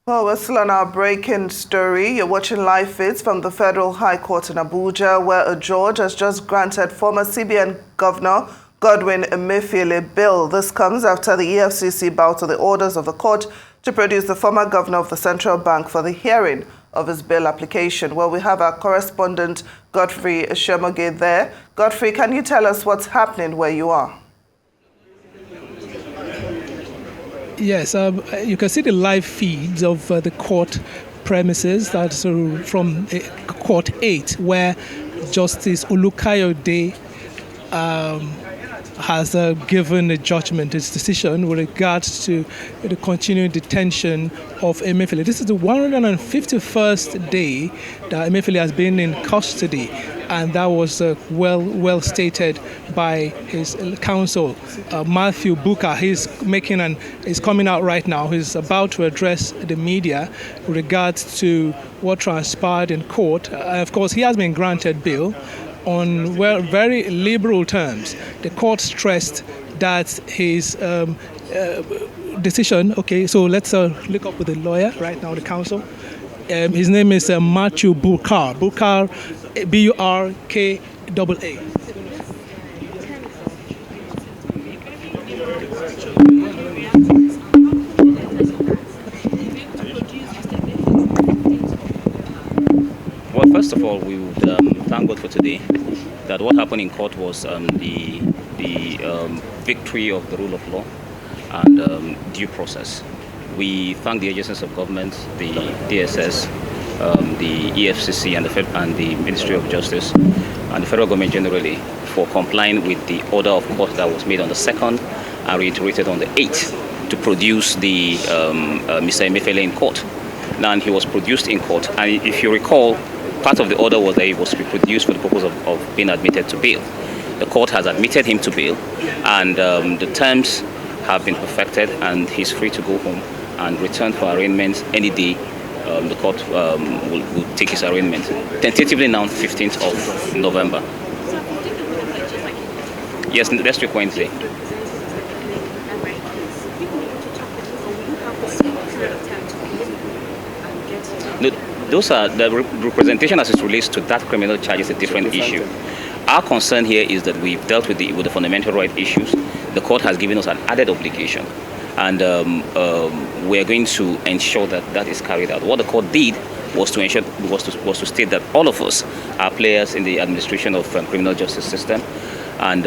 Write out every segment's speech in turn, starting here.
Well, we're still on our breaking story. You're watching live feeds from the Federal High Court in Abuja, where a judge has just granted former CBN Governor Godwin Emefiele bail. This comes after the EFCC bowed to the orders of the court to produce the former governor of the central bank for the hearing of his bail application. Well, we have our correspondent Godfrey Shemoge there. Godfrey, can you tell us what's happening where you are? Yes, you can see the live feeds of the court premises. That's from Court 8, where Justice Olukayode has given a judgment, his decision with regards to the continued detention of Emefiele. This is the 151st day that Emefiele has been in custody, and that was well stated by his counsel, Matthew Buka. He's coming out right now. He's about to address the media with regards to what transpired in court. Of course, he has been granted bail on very liberal terms. The court stressed that his decision. Okay, so let's look up with the lawyer right now, the counsel. His name is Matthew Bukar. Bukar, Burkaa. Well, first of all, we would thank God for today, that what happened in court was the victory of the rule of law and due process. We thank the agencies of government, the DSS, the EFCC and the Ministry of Justice and the federal government generally for complying with the order of court that was made on the 2nd and reiterated on the 8th to produce the Mr. Emefiele in court. Now, he was produced in court, and if you recall, part of the order was that he was to be produced for the purpose of being admitted to bail. The court has admitted him to bail, and the terms have been perfected, and he's free to go home and return for arraignment any day. The court will take his arraignment. Tentatively now, 15th of November. Yes, next week Wednesday. Those are the representation as it relates to that criminal charge is a different issue. Our concern here is that we've dealt with the fundamental right issues. The court has given us an added obligation, and we are going to ensure that that is carried out. What the court did was to ensure was to state that all of us are players in the administration of criminal justice system, and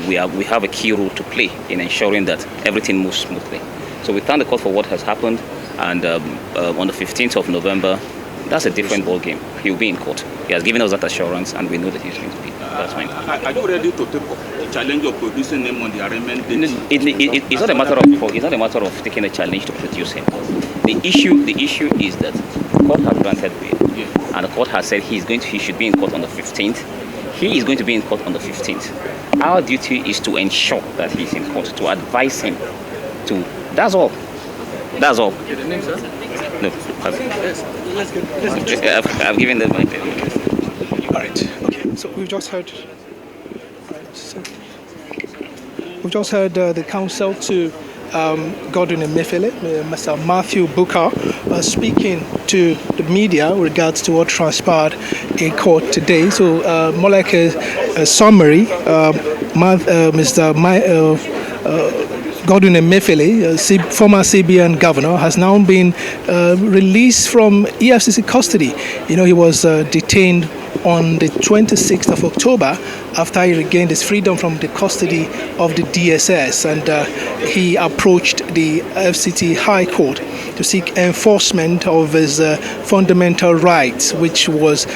we have a key role to play in ensuring that everything moves smoothly. So we thank the court for what has happened. And on the 15th of November, that's a different ball game. He'll be in court. He has given us that assurance, and we know that he's going to be. That's fine. Are you ready to take the challenge of producing him on the arraignment date? It's not a matter of before. It's not a matter of taking a challenge to produce him. The issue is that the court has granted bail, and the court has said he should be in court on the 15th. He is going to be in court on the 15th. Our duty is to ensure that he's in court, to advise him. That's all. That's all. The name, sir? No. I've given them my name. All right. Okay. So we've just heard. The counsel to Godwin Emefiele, Mr. Matthew Buka, speaking to the media with regards to what transpired in court today. So more like a summary. Mr. Godwin Emefiele, former CBN governor, has now been released from EFCC custody. You know, he was detained on the 26th of October after he regained his freedom from the custody of the DSS, and he approached the FCT High Court to seek enforcement of his fundamental rights, which was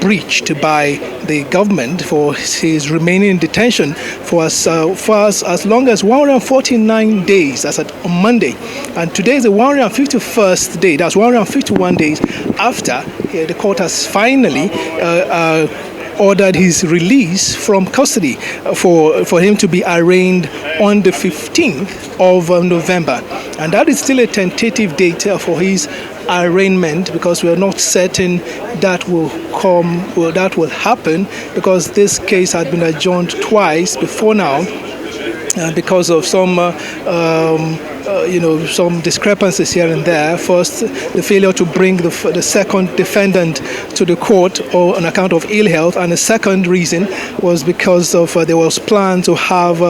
breached by the government for his remaining in detention for as long as 149 days. That's on Monday, and today is the 151st day. That's 151 days after the court has finally ordered his release from custody for him to be arraigned on the 15th of November. And that is still a tentative date for his arraignment, because we are not certain that will happen, because this case had been adjourned twice before now because of some some discrepancies here and there. First, the failure to bring the second defendant to the court on account of ill health, and the second reason was because of there was plan to have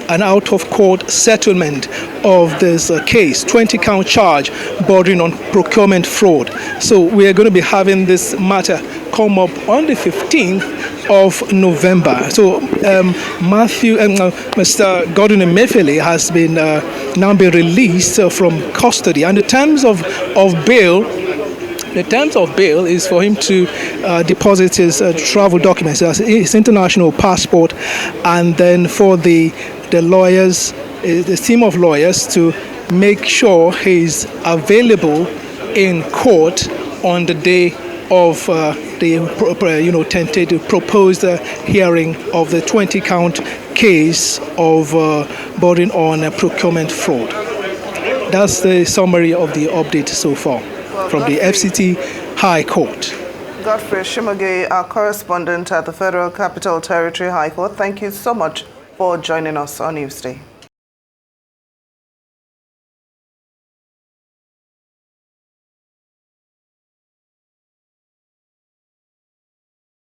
an out-of-court settlement of this case, 20-count charge bordering on procurement fraud. So we are going to be having this matter come up on the 15th of November. So Mr. Godwin Emefiele has been now been released from custody, and the terms of bail. The terms of bail is for him to deposit his travel documents, his international passport, and then for the lawyers, the team of lawyers, to make sure he's available in court on the day of the tentative proposed hearing of the 20-count case of bordering on procurement fraud. That's the summary of the update so far from the FCT High Court. Godfrey Shimoge, our correspondent at the Federal Capital Territory High Court, thank you so much for joining us on Newsday.